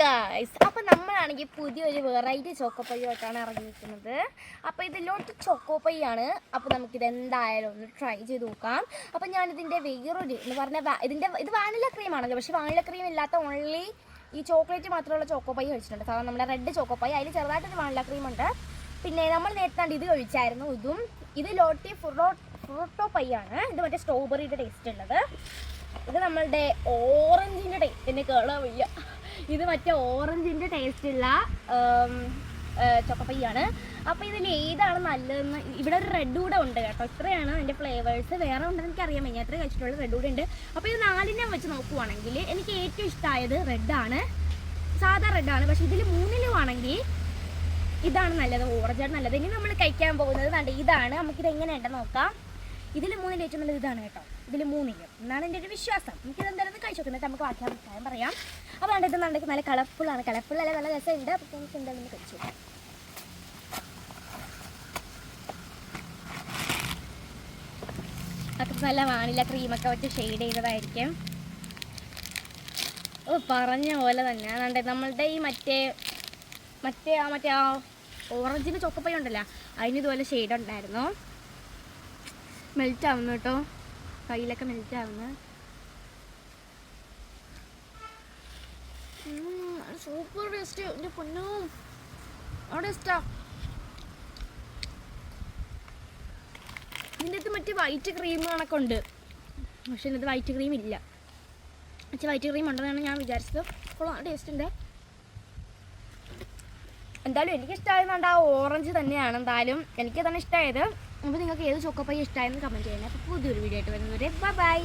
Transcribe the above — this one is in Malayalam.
ഗായ്സ്, അപ്പോൾ നമ്മളാണെങ്കിൽ പുതിയൊരു വെറൈറ്റി ചോക്കോപ്പയ്യായിട്ടാണ് ഇറങ്ങിയിരിക്കുന്നത്. അപ്പോൾ ഇതിലോട്ട് ചോക്കോപ്പയ്യാണ്. അപ്പോൾ നമുക്കിത് എന്തായാലും ഒന്ന് ട്രൈ ചെയ്ത് നോക്കാം. അപ്പോൾ ഞാനിതിൻ്റെ വേറൊരു എന്ന് പറഞ്ഞാൽ ഇത് വാനില ക്രീമാണല്ലോ, പക്ഷേ വാനില ക്രീം ഇല്ലാത്ത ഓൺലി ഈ ചോക്ലേറ്റ് മാത്രമുള്ള ചോക്കോപ്പൈ കഴിച്ചിട്ടുണ്ട്. സാധാരണ നമ്മുടെ റെഡ് ചോക്കോപ്പൈ, അതിൽ ചെറുതായിട്ടൊരു വാനില ക്രീം ഉണ്ട്. പിന്നെ നമ്മൾ നേരത്തെ ഇത് കഴിച്ചായിരുന്നു. ഇത് ലോട്ടി ഫ്രൂട്ടോ പയ്യാണ്. ഇത് മറ്റേ സ്ട്രോബെറിയുടെ ടേസ്റ്റ് ഉള്ളത്. ഇത് നമ്മളുടെ ഓറഞ്ചിൻ്റെ ടേസ്റ്റിന് കേളാൻ വയ്യ. ഇത് മറ്റേ ഓറഞ്ചിൻ്റെ ടേസ്റ്റുള്ള ചോക്കോപ്പയ്യാണ്. അപ്പോൾ ഇതിൽ ഏതാണ് നല്ലതെന്ന് ഇവിടെ ഒരു റെഡ് കൂടെ ഉണ്ട് കേട്ടോ. ഇത്രയാണ് അതിൻ്റെ ഫ്ലേവേഴ്സ്. വേറെ ഉണ്ടെന്ന് എനിക്കറിയാൻ വയ്യ, അത്ര കഴിച്ചിട്ടുള്ള റെഡ് കൂടെ ഉണ്ട്. അപ്പോൾ ഇത് നാലിനെ വെച്ച് നോക്കുവാണെങ്കിൽ എനിക്ക് ഏറ്റവും ഇഷ്ടമായത് റെഡാണ്, സാധാ റെഡാണ്. പക്ഷേ ഇതിൽ മൂന്നിലുമാണെങ്കിൽ ഇതാണ് നല്ലത്, ഓറഞ്ചാണ് നല്ലത്. ഇനി നമ്മൾ കഴിക്കാൻ പോകുന്നത് കണ്ട് ഇതാണ്. നമുക്കിത് എങ്ങനെയുണ്ടെന്ന് നോക്കാം. ഇതിൽ മൂന്നിൽ ഏറ്റവും നല്ലത് ഇതാണ് കേട്ടോ. ഇതിൽ മൂന്നിലും എന്നാണ് എൻ്റെ ഒരു വിശ്വാസം. നമുക്കിത് എന്തായാലും കഴിച്ചു നോക്കുന്നത്, നമുക്ക് ബാക്കി അഭിപ്രായം പറയാം. അപ്പോൾ ഇത് നടക്ക് നല്ല കളർഫുള്ളാണ്, കളർഫുള്ളല്ല നല്ല രസമുണ്ട്. അപ്പോൾ നമുക്ക് എന്തായാലും കഴിച്ചു നോക്കാം. അത്ര നല്ല വാനില ക്രീമൊക്കെ വെച്ച് ഷെയ്ഡ് ചെയ്തതായിരിക്കും. പറഞ്ഞ പോലെ തന്നെ അതാണ്ട് നമ്മളുടെ ഈ മറ്റേ ആ ഓറഞ്ചിൻ്റെ ചോക്കപ്പൈ ഉണ്ടല്ലോ, അതിന് ഇതുപോലെ ഷെയ്ഡ് ഉണ്ടായിരുന്നു. മെൽറ്റ് ആവുന്നു കേട്ടോ, കയ്യിലൊക്കെ മെൽറ്റ് ആവുന്നു. സൂപ്പർ ടേസ്റ്റ്, എൻ്റെ പൊന്നോ അവിടെ ഇഷ്ടാ. ഇതിൻ്റെ അടുത്ത് മറ്റേ വൈറ്റ് ക്രീം കണക്കെ ഉണ്ട്, പക്ഷെ ഇതിനകത്ത് വൈറ്റ് ക്രീം ഇല്ല. പക്ഷേ വൈറ്റ് ക്രീം ഉണ്ടെന്നാണ് ഞാൻ വിചാരിച്ചത്. അപ്പോൾ ടേസ്റ്റ് ഉണ്ട്. എന്തായാലും എനിക്കിഷ്ടമായതുകൊണ്ട് ആ ഓറഞ്ച് തന്നെയാണ്. എന്തായാലും എനിക്ക് തന്നെ ഇഷ്ടമായത്. അപ്പോൾ നിങ്ങൾക്ക് ഏത് ചോക്കോപ്പൈ ഇഷ്ടമായെന്ന് കമൻറ്റ് ചെയ്യണേ. അപ്പോൾ പുതിയൊരു വീഡിയോ ആയിട്ട് വരുന്നവരെ ബൈ.